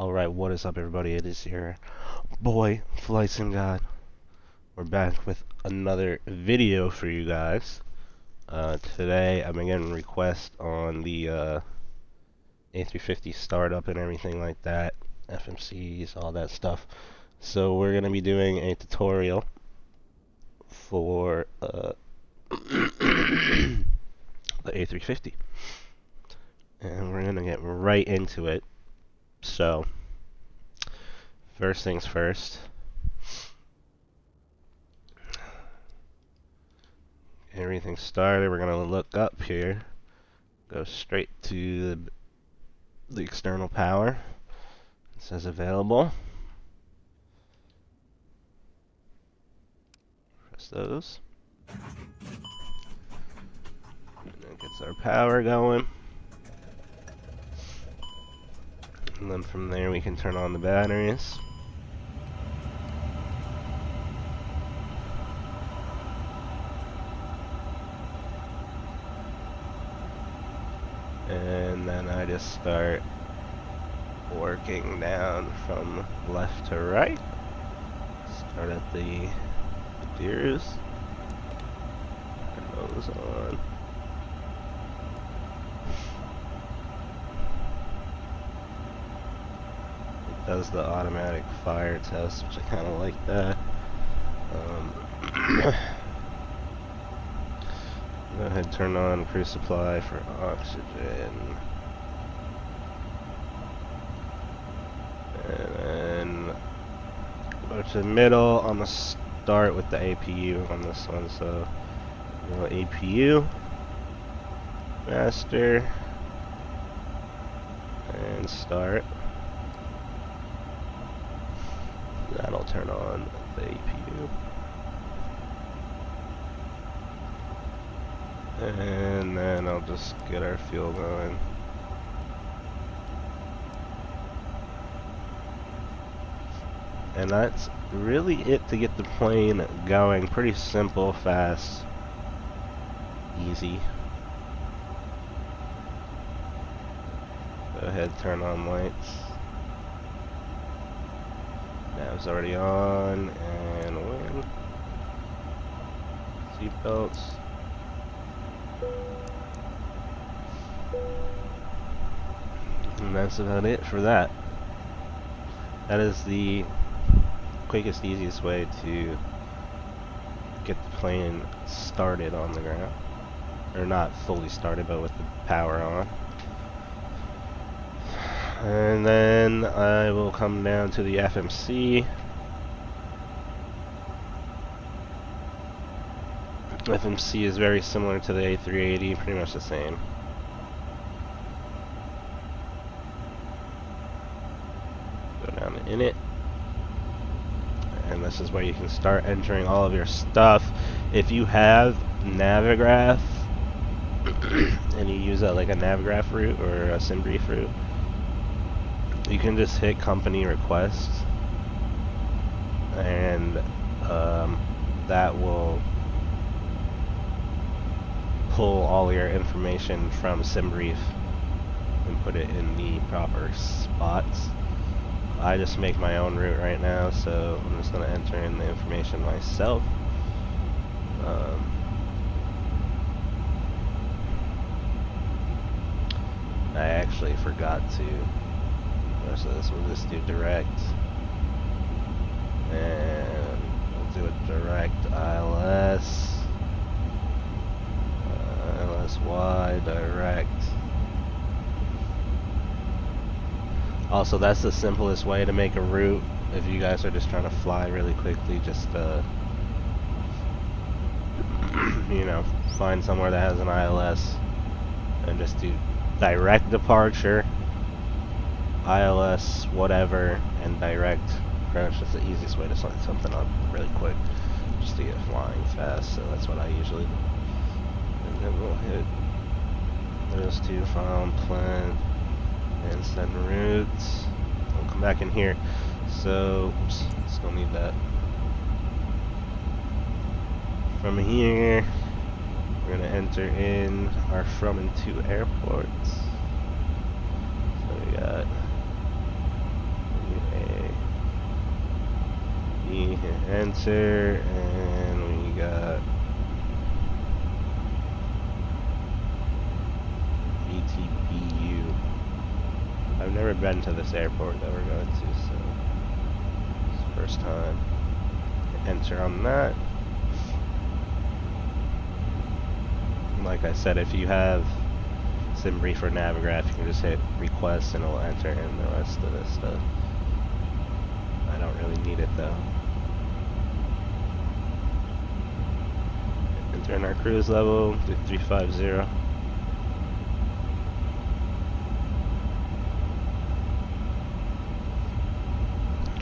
Alright, what is up everybody? It is your boy, Flight Sim God. We're back with another video for you guys. Today I've been getting requests on the A350 startup and everything like that. FMCs, all that stuff. So we're going to be doing a tutorial for the A350. And we're going to get right into it. So, first things first. Everything started, we're going to look up here. Go straight to the external power. It says available. Press those. And it gets our power going. And then from there we can turn on the batteries. And then I just start working down from left to right. Start at the gears. Turn those on. It does the automatic fire test, which I kind of like that. Go ahead and turn on crew supply for oxygen. And then go to the middle. I'm going to start with the APU on this one. So APU, master, and start. That'll turn on the APU. And then I'll just get our fuel going. And that's really it to get the plane going. Pretty simple, fast, easy. Go ahead, turn on lights. Nav's already on, and wind. Seatbelts. And that's about it for that. That is the quickest, easiest way to get the plane started on the ground. Or not fully started, but with the power on. And then I will come down to the FMC. FMC is very similar to the A380, pretty much the same. Go down to init. And this is where you can start entering all of your stuff. If you have Navigraph and you use like a Navigraph route or a SimBrief route, you can just hit company request, and that will pull all your information from SimBrief and put it in the proper spots. I just make my own route right now, so I'm just going to enter in the information myself. I actually forgot to. So this we'll just do direct, and we'll do a direct ILS, ILSY direct. Also, that's the simplest way to make a route if you guys are just trying to fly really quickly. Just you know, find somewhere that has an ILS and just do direct departure, ILS, whatever, and direct. Pretty much just the easiest way to set something up really quick, just to get flying fast. So that's what I usually do. And then we'll hit those two, file, plan, and send routes. We'll come back in here. So, oops, still need that. From here, we're gonna enter in our from and to airports. So we got enter, and we got VTBU. I've never been to this airport that we're going to, so it's the first time. Enter on that. Like I said, if you have SimBrief or Navigraph, you can just hit request and it'll enter in the rest of this stuff. I don't really need it though. Enter in our cruise level, 350.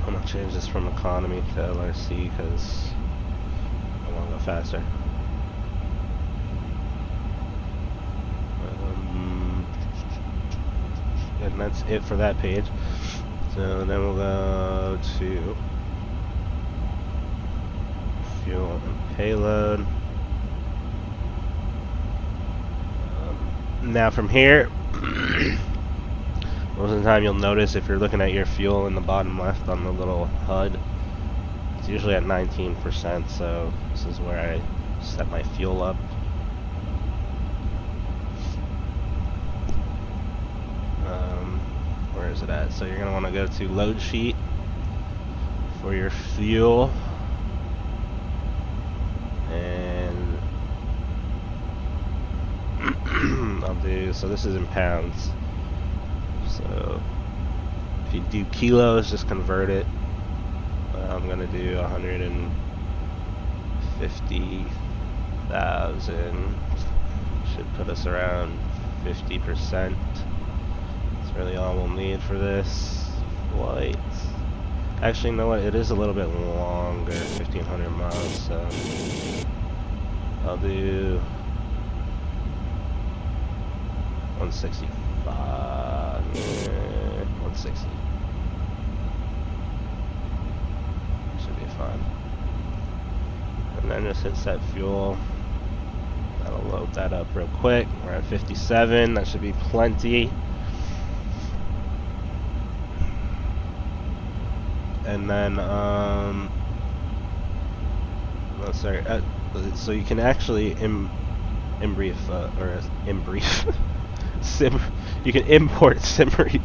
I'm gonna change this from economy to LRC because I want to go faster. And that's it for that page. So then we'll go to fuel and payload. Now from here, most of the time you'll notice if you're looking at your fuel in the bottom left on the little HUD, it's usually at 19%, so this is where I set my fuel up. Where is it at? So you're going to want to go to load sheet for your fuel, and I'll do, so this is in pounds, so if you do kilos, just convert it. I'm going to do 150,000, should put us around 50%. Really all we'll need for this flight. Actually, you know what? It is a little bit longer, 1,500 miles, so I'll do 165. 160. Should be fine. And then just hit set fuel. That'll load that up real quick. We're at 57. That should be plenty. And then, so you can actually you can import SimBrief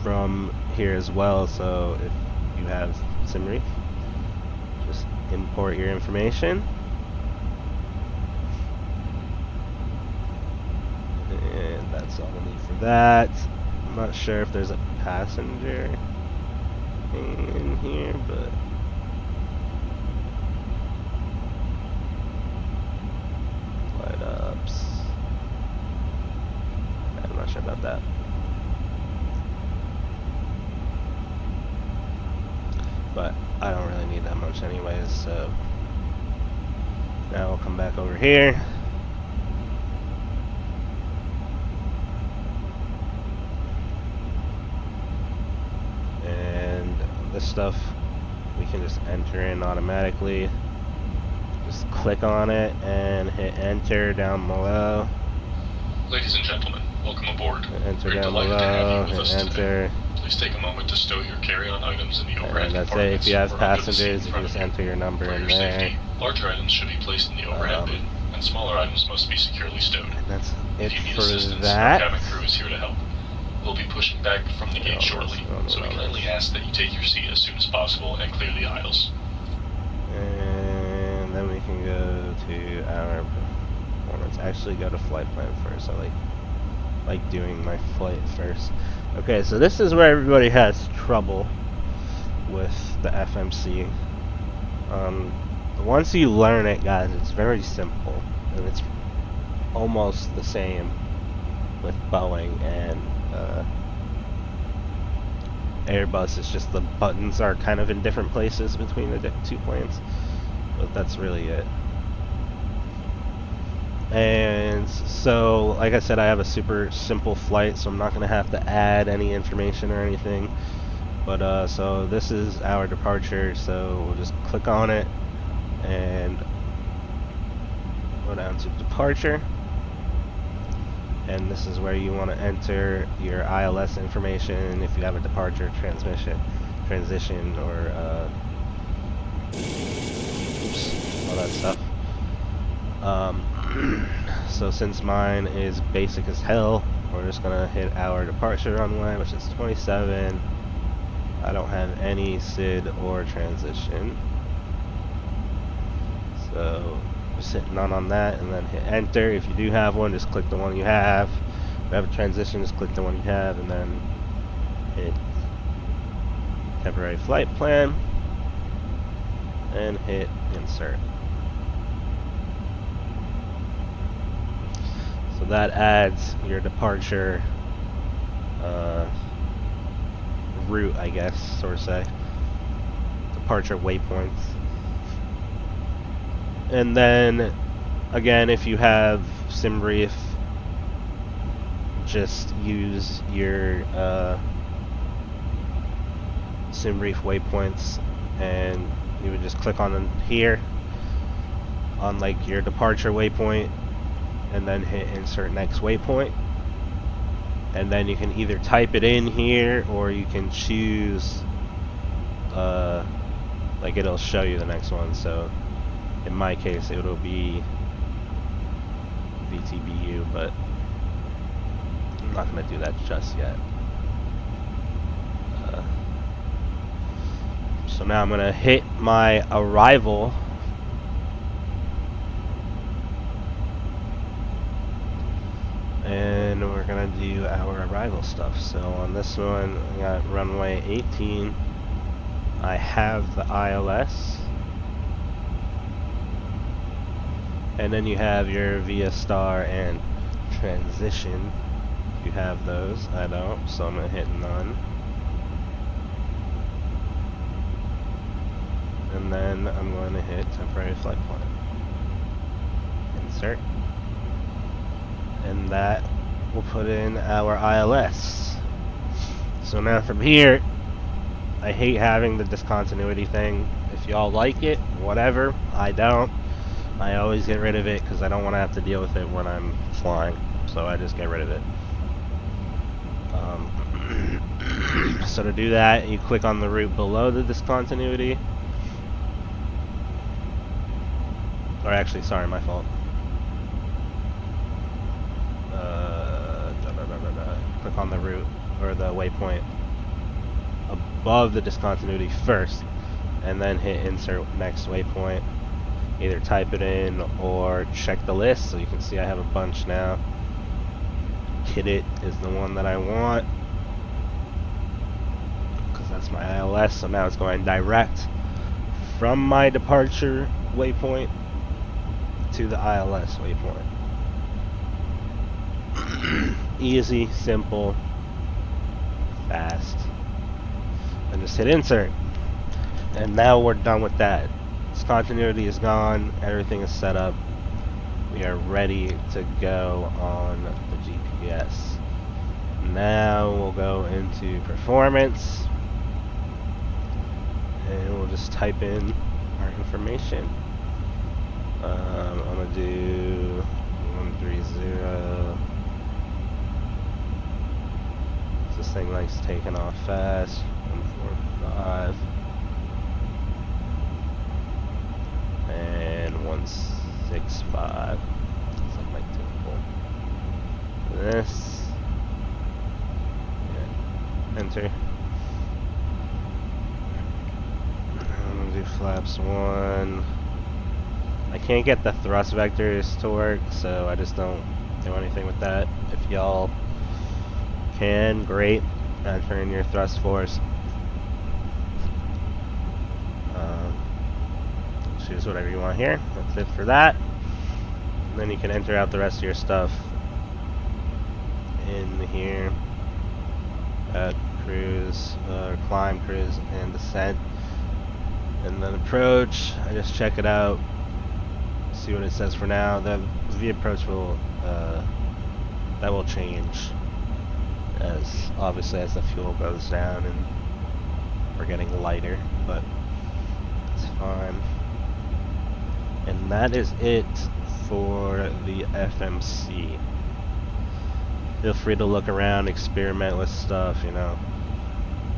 from here as well. So if you have SimBrief, just import your information, and that's all we need for that. I'm not sure if there's a passenger in here, but light ups. I'm not sure about that. But I don't really need that much anyways, so now we'll come back over here. This stuff we can just enter in automatically. Just click on it and hit enter down below. Ladies and gentlemen, welcome aboard. Enter down below, hit enter. Please take a moment to stow your carry-on items in the overhead And that's it. If you have passengers, you can just enter your number in there. Larger items should be placed in the overhead bin, and smaller items must be securely stowed. And that's it if you need for assistance, that. Our cabin crew is here to help. We'll be pushing back from the gate shortly, so we kindly ask that you take your seat as soon as possible and clear the aisles. And then we can go to our performance. Actually, go to flight plan first. I like doing my flight first. Okay, so this is where everybody has trouble with the FMC. Once you learn it, guys, it's very simple, and it's almost the same with Boeing and Airbus. It's just the buttons are kind of in different places between the two planes, but that's really it. And so, like I said, I have a super simple flight, so I'm not going to have to add any information or anything. But so this is our departure, so we'll just click on it and go down to departure. And this is where you want to enter your ILS information if you have a departure, transition, or Oops, all that stuff. So since mine is basic as hell, we're just gonna hit our departure runway, which is 27. I don't have any SID or transition, so just hit none on that and then hit enter. If you do have one, just click the one you have. If you have a transition, just click the one you have and then hit temporary flight plan and hit insert. So that adds your departure route, I guess, sort of say. Departure waypoints. And then, again, if you have SimBrief, just use your SimBrief waypoints, and you would just click on here, on like your departure waypoint, and then hit insert next waypoint. And then you can either type it in here, or you can choose, like it'll show you the next one. So in my case, it'll be VTBU, but I'm not going to do that just yet. So now I'm going to hit my arrival. And we're going to do our arrival stuff. So on this one, I got runway 18. I have the ILS. And then you have your VIA star and transition. You have those. I don't, so I'm going to hit none. And then I'm going to hit temporary flight plan. Insert. And that will put in our ILS. So now from here, I hate having the discontinuity thing. If y'all like it, whatever. I don't. I always get rid of it because I don't want to have to deal with it when I'm flying. So I just get rid of it. So to do that, you click on the route below the discontinuity. Or actually, sorry, my fault. Click on the route or the waypoint above the discontinuity first, and then hit insert next waypoint. Either type it in or check the list, so you can see I have a bunch now. Kidit is the one that I want because that's my ILS. So now it's going direct from my departure waypoint to the ILS waypoint. Easy, simple, fast. And just hit insert. And now we're done with that. Discontinuity is gone, everything is set up. We are ready to go on the GPS. Now we'll go into performance. And we'll just type in our information. I'm going to do 130. This thing likes taking off fast. 145. And 165. Looks like my typical. This. Yeah. Enter. I'm gonna do flaps 1. I can't get the thrust vectors to work, so I just don't do anything with that. If y'all can, great. Enter in your thrust force. Choose whatever you want here. That's it for that. And then you can enter out the rest of your stuff in here. Cruise, climb, cruise, and descent. And then approach. I just check it out. See what it says for now. The approach will that will change as obviously as the fuel goes down and we're getting lighter, but it's fine. And that is it for the FMC. Feel free to look around, experiment with stuff, you know,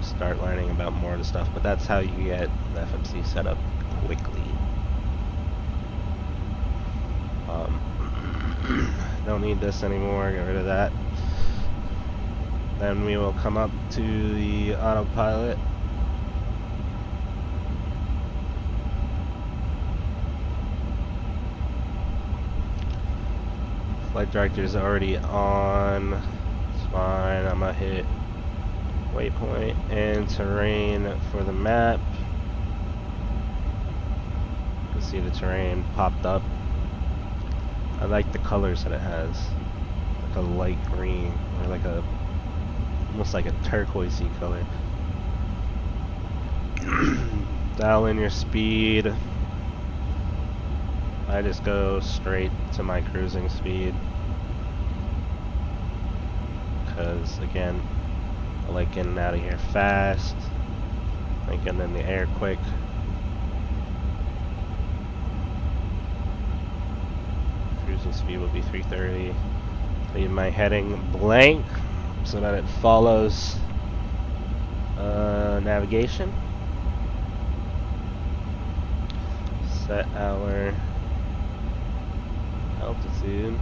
start learning about more of the stuff, but that's how you get the FMC set up. quickly. Don't need this anymore, get rid of that. Then we will come up to the autopilot. Flight director is already on. It's fine. I'm gonna hit waypoint and terrain for the map. You can see the terrain popped up. I like the colors that it has. Like a light green or like a almost like a turquoisey color. Dial in your speed. I just go straight to my cruising speed because again I like getting out of here fast, like getting in the air quick. Cruising speed will be 330. Leave my heading blank so that it follows navigation. Set our altitude.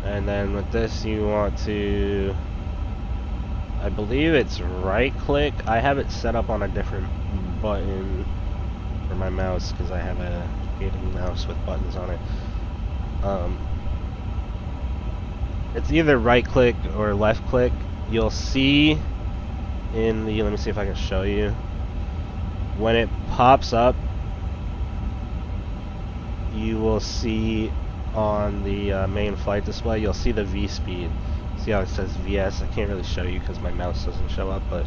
And then with this you want to, I believe it's right click. I have it set up on a different button for my mouse because I have a gaming mouse with buttons on it. It's either right click or left click. You'll see in the, let me see if I can show you. When it pops up, you will see on the main flight display, you'll see the V speed. See how it says VS? I can't really show you because my mouse doesn't show up, but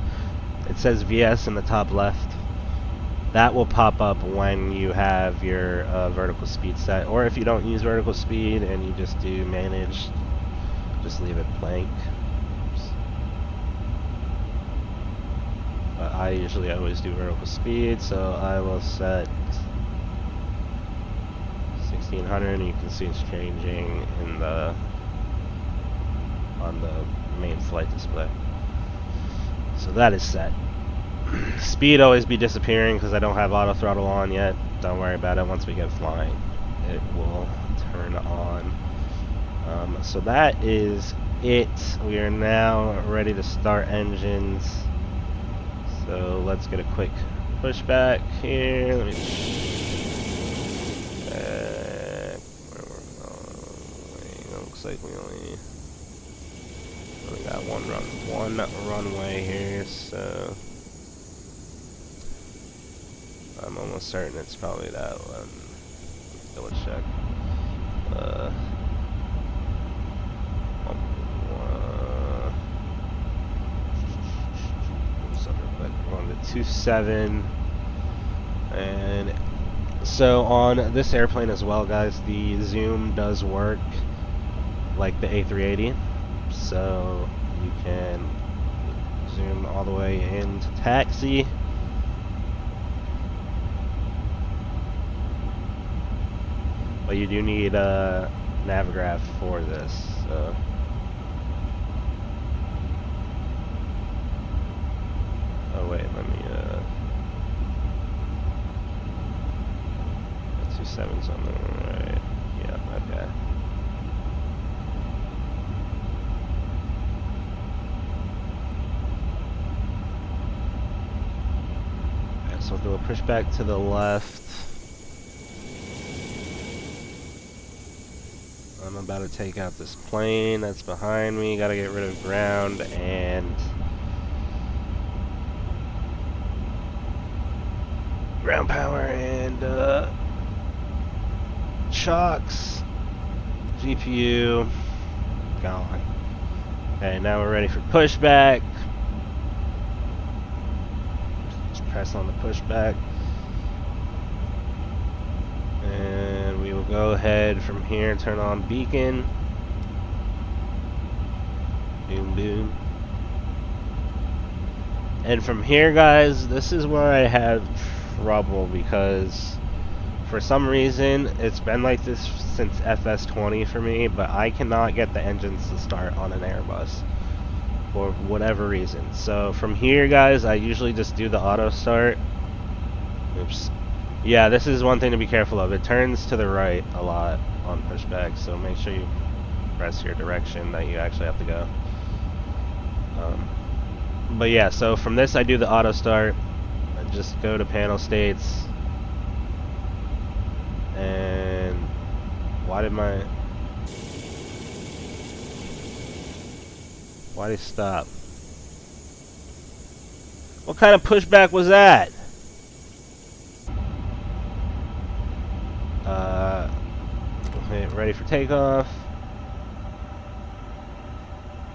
it says VS in the top left. That will pop up when you have your vertical speed set, or if you don't use vertical speed and you just do manage, just leave it blank. But I usually always do vertical speed, so I will set 1600, and you can see it's changing in the on the main flight display. So that is set. Speed always be disappearing because I don't have auto throttle on yet. Don't worry about it. Once we get flying, it will turn on. So that is it. We are now ready to start engines. So let's get a quick pushback here. Let me check where we're going. Looks like we only got one runway here, so I'm almost certain it's probably that one. Let's double check. We're on to 27, and so on this airplane as well, guys, the zoom does work like the A380, so you can zoom all the way into taxi. But you do need a Navigraph for this. So. Oh wait, let me 27's on the right. Yeah, okay. Okay, so we'll do a pushback to the left. I'm about to take out this plane that's behind me. Gotta get rid of ground and ground power and shocks. GPU gone. Okay, now we're ready for pushback. Just press on the pushback. And we will go ahead from here, turn on beacon. Boom, boom. And from here, guys, this is where I have trouble because For some reason, it's been like this since FS20 for me, but I cannot get the engines to start on an Airbus for whatever reason. So from here, guys, I usually just do the auto start. Oops. Yeah, this is one thing to be careful of. It turns to the right a lot on pushback, so make sure you press your direction that you actually have to go. But yeah, so from this I do the auto start. I just go to panel states. And why did he stop? What kind of pushback was that? Okay, ready for takeoff.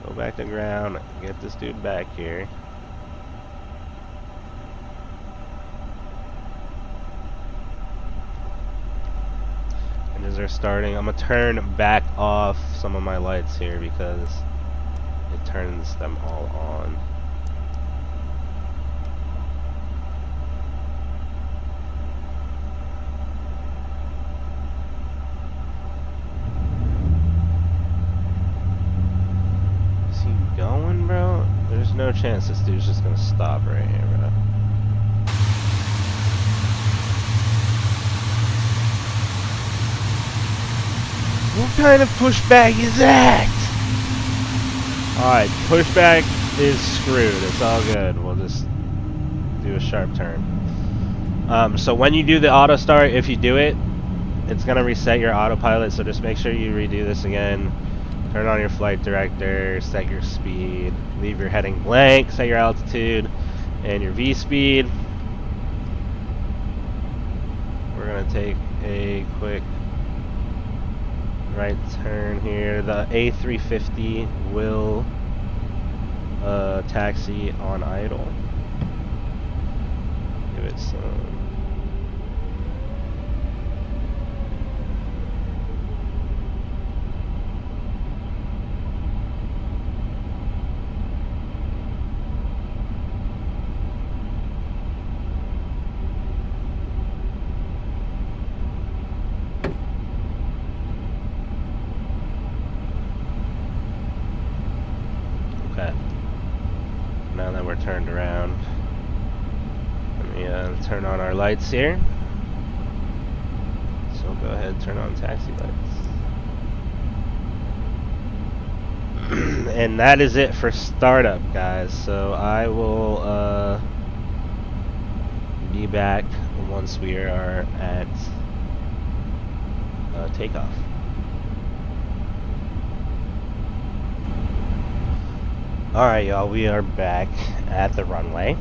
Go back to ground. Get this dude back here. And as they're starting, I'm gonna turn back off some of my lights here because it turns them all on. Going, bro? There's no chance this dude's just gonna stop right here, bro. What kind of pushback is that? Alright, pushback is screwed. It's all good. We'll just do a sharp turn. So when you do the auto start, if you do it, it's gonna reset your autopilot, so just make sure you redo this again. Turn on your flight director, set your speed, leave your heading blank, set your altitude, and your V-speed. We're going to take a quick right turn here. The A350 will taxi on idle. Give it some... Okay. Now that we're turned around, let me turn on our lights here. So go ahead and turn on taxi lights. And that is it for startup, guys. So I will be back once we are at takeoff. Alright, y'all, we are back at the runway.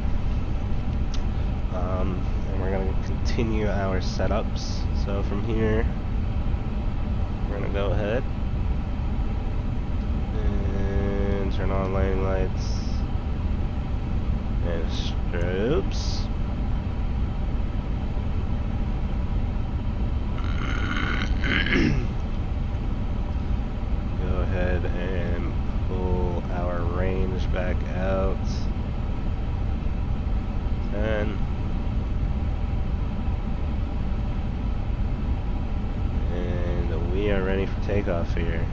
And we're going to continue our setups. So from here, we're going to go ahead and turn on lane lights and strobes. Go ahead and pull our range back out. 10. And we are ready for takeoff here.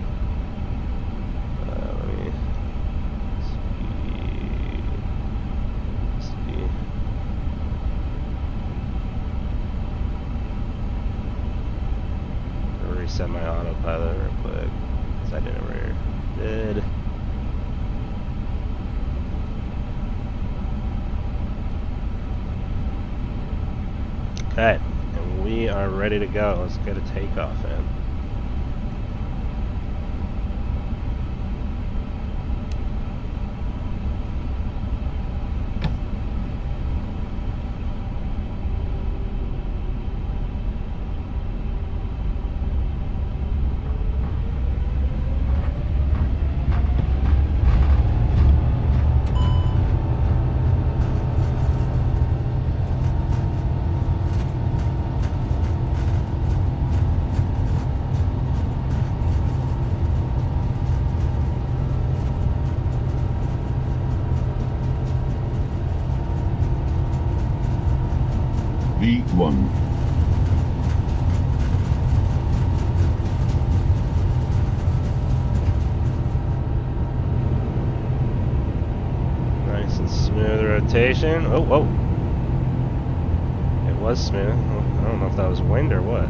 Let me see. I'll reset my autopilot real quick, because I never did. Okay, and we are ready to go. Let's get a takeoff in. V1. rotation. Oh, whoa. It was smooth. I don't know if that was wind or what.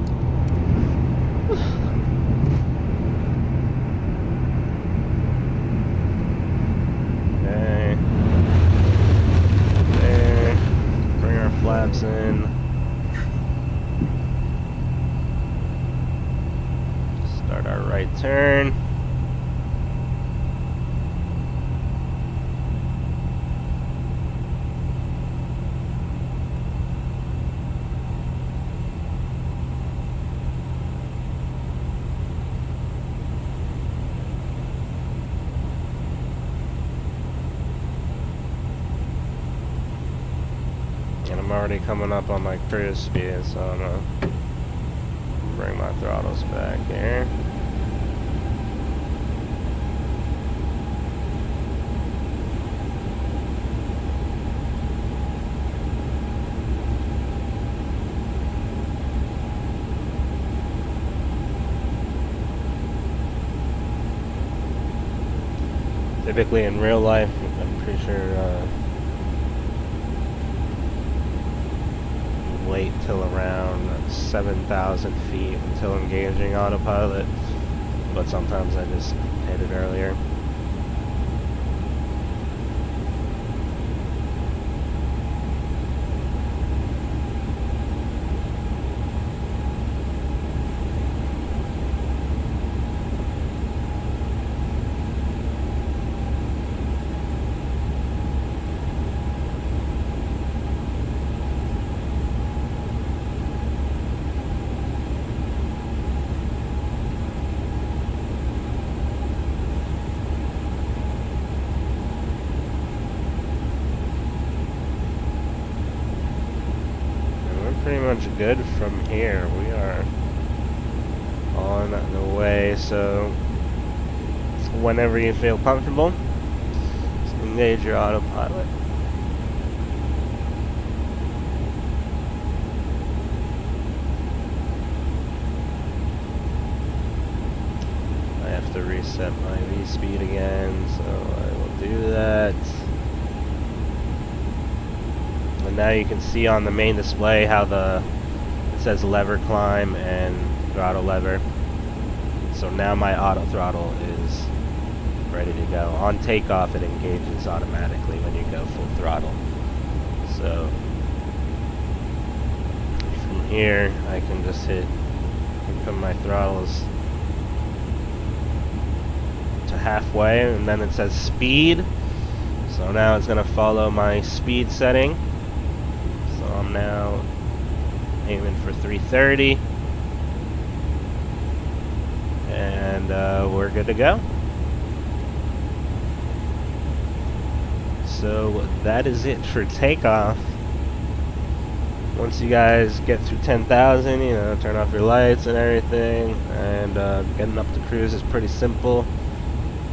Okay. There. Bring our flaps in. Start our right turn. And I'm already coming up on my cruise speed, so I'm gonna bring my throttles back here. Typically in real life, I'm pretty sure wait till around 7,000 feet until engaging autopilot, but sometimes I just hit it earlier. Pretty much good from here. We are on the way, so whenever you feel comfortable, just engage your autopilot. I have to reset my V-speed again, so I will do that. And now you can see on the main display how it says lever climb and throttle lever. So now my auto throttle is ready to go. On takeoff it engages automatically when you go full throttle. So from here I can just put my throttles to halfway, and then it says speed. So now it's going to follow my speed setting. I'm now aiming for 330, and we're good to go. So that is it for takeoff. Once you guys get through 10,000, you know, turn off your lights and everything, and getting up to cruise is pretty simple.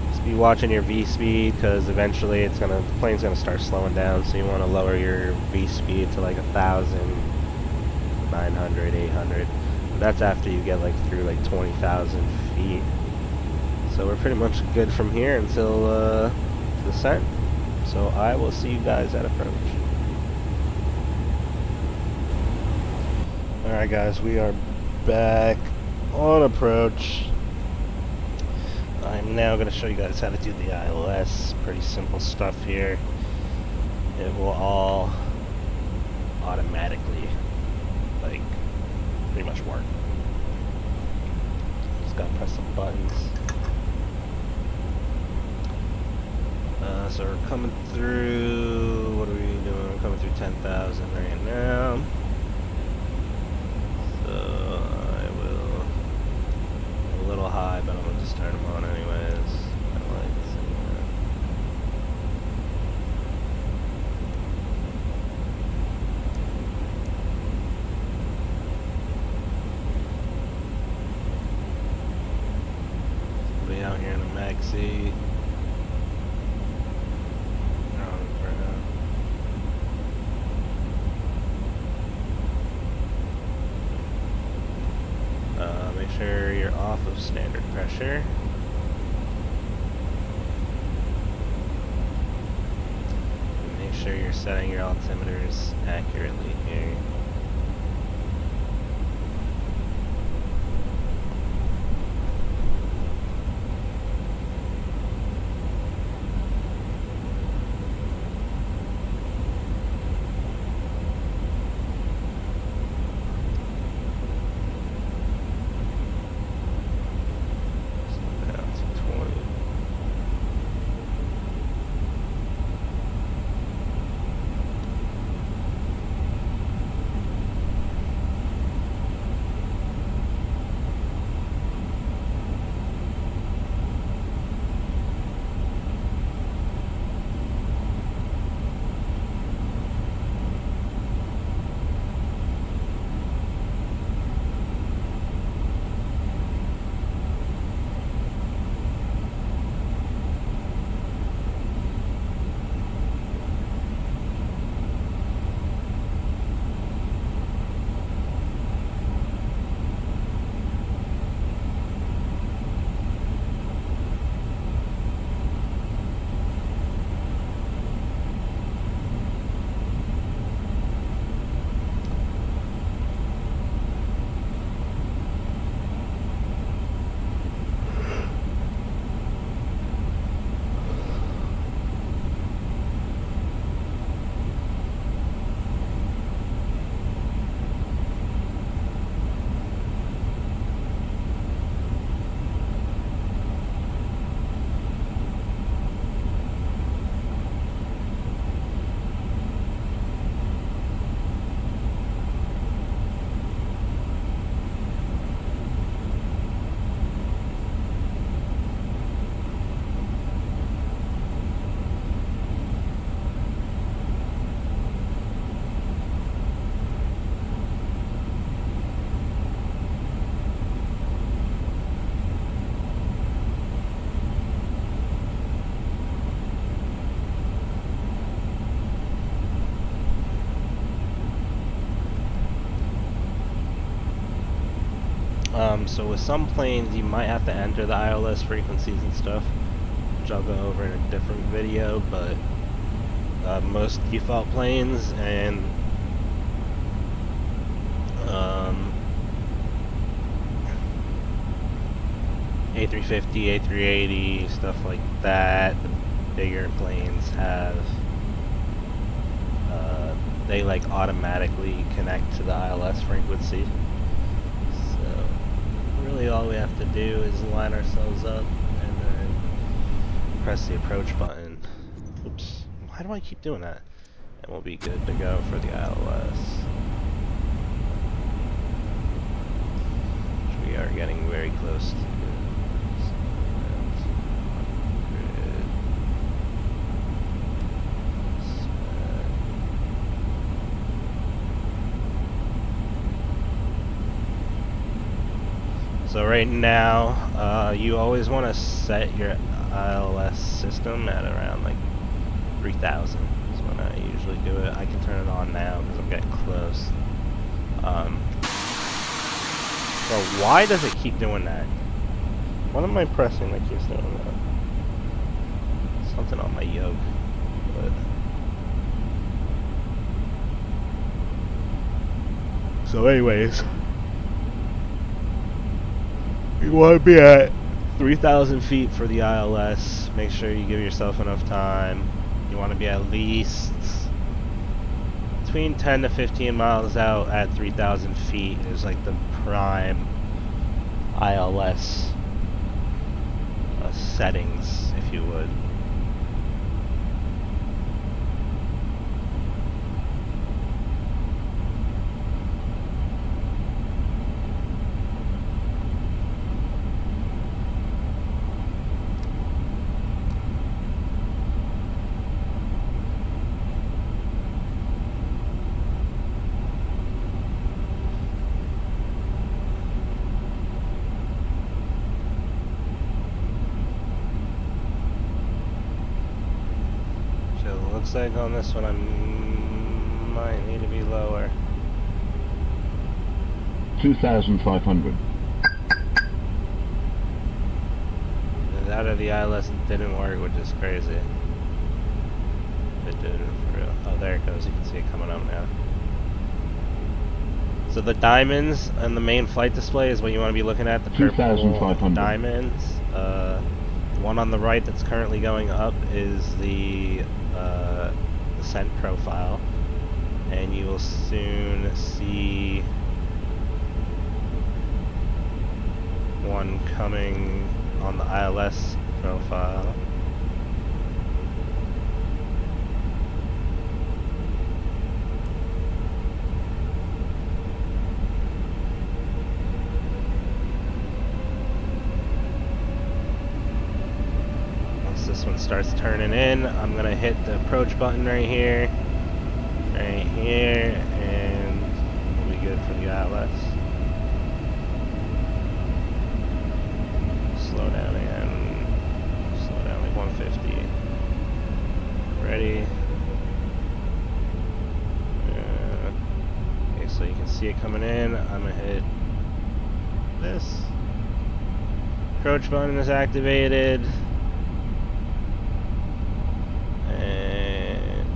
Just be watching your V speed, because eventually the plane's gonna start slowing down, so you want to lower your V speed to like 1,000, 900, 800. But that's after you get like through like 20,000 feet. So we're pretty much good from here until descent. So I will see you guys at approach. Alright guys, we are back on approach. I'm now going to show you guys how to do the ILS. Pretty simple stuff here. It will all automatically, like, pretty much work. Just gotta press some buttons. So we're coming through, what are we doing? We're coming through 10,000 right now. So I will, a little high, but I'm going to just turn them on anyways. I like seeing that. We'll be out here in the maxi. Make sure you're off of standard pressure. sure you're setting your altimeters accurately here. So with some planes, you might have to enter the ILS frequencies and stuff, which I'll go over in a different video, but most default planes and A350, A380, stuff like that, the bigger planes have, they like automatically connect to the ILS frequency. Really all we have to do is line ourselves up and then press the approach button. Oops, why do I keep doing that? And we'll be good to go for the ILS. Which we are getting very close to. So right now, you always want to set your ILS system at around like 3,000 is when I usually do it. I can turn it on now because I'm getting close. So why does it keep doing that? What am I pressing that keeps doing that? Something on my yoke. But so anyways, you want to be at 3,000 feet for the ILS. Make sure you give yourself enough time. You want to be at least between 10 to 15 miles out at 3,000 feet is like the prime ILS settings, if you would. Looks like on this one I might need to be lower. 2,500. Out of the ILS didn't work, which is crazy. It did for real. Oh, there it goes. You can see it coming up now. So the diamonds on the main flight display is what you want to be looking at. The purple 2,500. diamonds. The one on the right that's currently going up is the descent profile, and you will soon see one coming on the ILS profile. Once this one starts turning in, I'm gonna hit the approach button right here, and we'll be good for the ILS. Slow down again. Slow down like 150. Ready. Okay, so you can see it coming in. I'm gonna hit this. Approach button is activated. And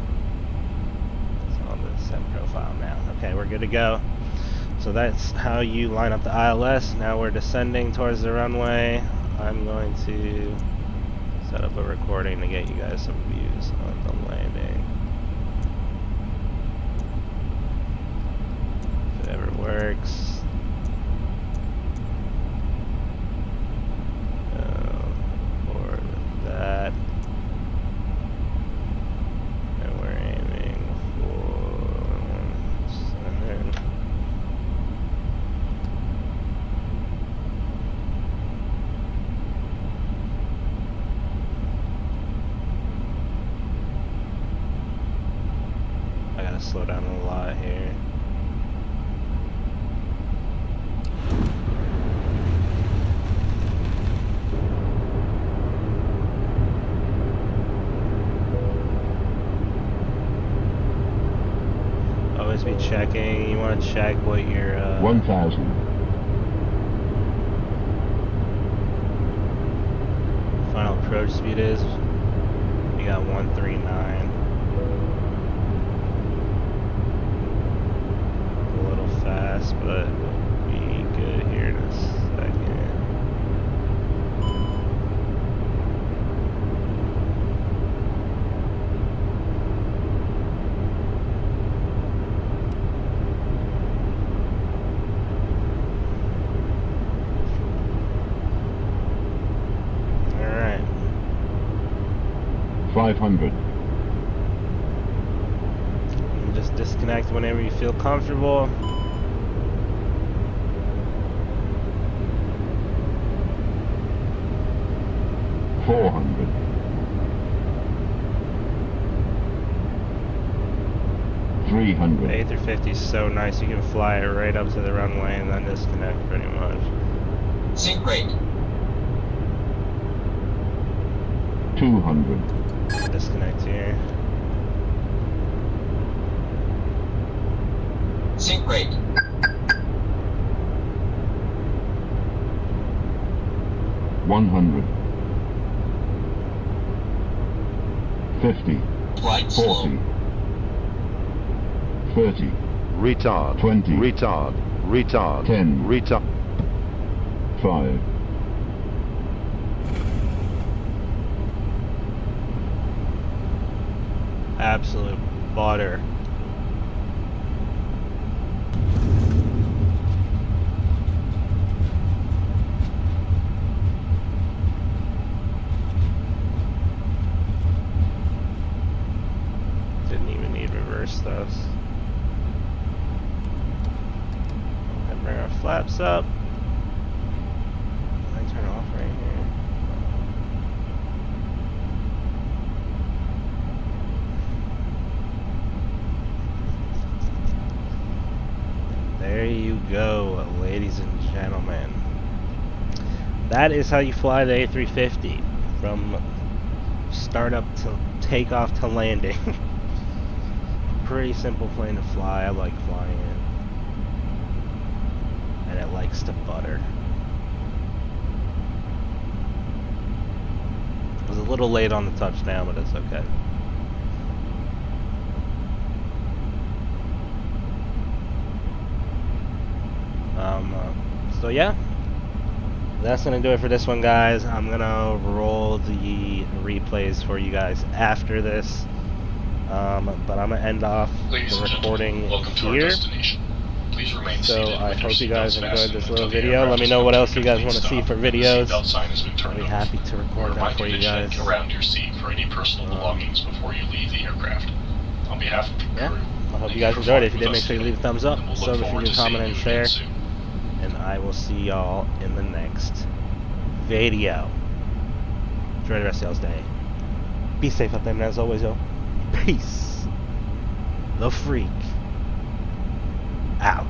it's on the descent profile now. Okay, we're good to go. So that's how you line up the ILS. Now we're descending towards the runway. I'm going to set up a recording to get you guys some views on the landing. If it ever works. Or that. And we're aiming for 7. I gotta slow down a lot here. Always be checking. You want to check what your 1,000. final approach speed is. You got 139. A little fast, but we'll be good here in a second. Alright. 500. You just disconnect whenever you feel comfortable. $400. 300. The A350 is so nice, you can fly it right up to the runway and then disconnect pretty much. Sync rate. 200. Disconnect here. Sync rate. 100. 50. Flight slow. 40. 30. Retard. 20. Retard. Retard. 10. Retard. 5. Absolute butter. Didn't even need reverse those. And bring our flaps up. I turn off right here. There you go, ladies and gentlemen. That is how you fly the A350 from startup to takeoff to landing. Pretty simple plane to fly. I like flying it. And it likes to butter. It was a little late on the touchdown, but it's okay. So yeah, that's gonna do it for this one, guys. I'm gonna roll the replays for you guys after this, but I'm gonna end off Ladies the and recording gentlemen, welcome to our here. destination. Please remain So seated I with your hope you guys seatbelts enjoyed fastened this until little the video. aircraft Let me has know come what to a else you guys complete want to see stop for and the videos. seatbelt sign has been I'll turned be off. happy to We record them remind for you you to check guys. around your seat for any personal belongings before you leave the aircraft. On behalf of the Yeah, crew, I hope thank you guys for enjoyed it. If flying you with did, make us sure you today, leave a thumbs up, and we'll look sub if you forward do, to comment, seeing and you again share. soon. And I will see y'all in the next video. Enjoy the rest of y'all's day. Be safe out there, and as always, yo, peace. The Freak out.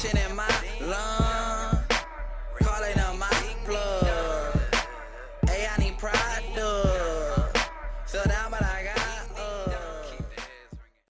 Aviation in my lungs.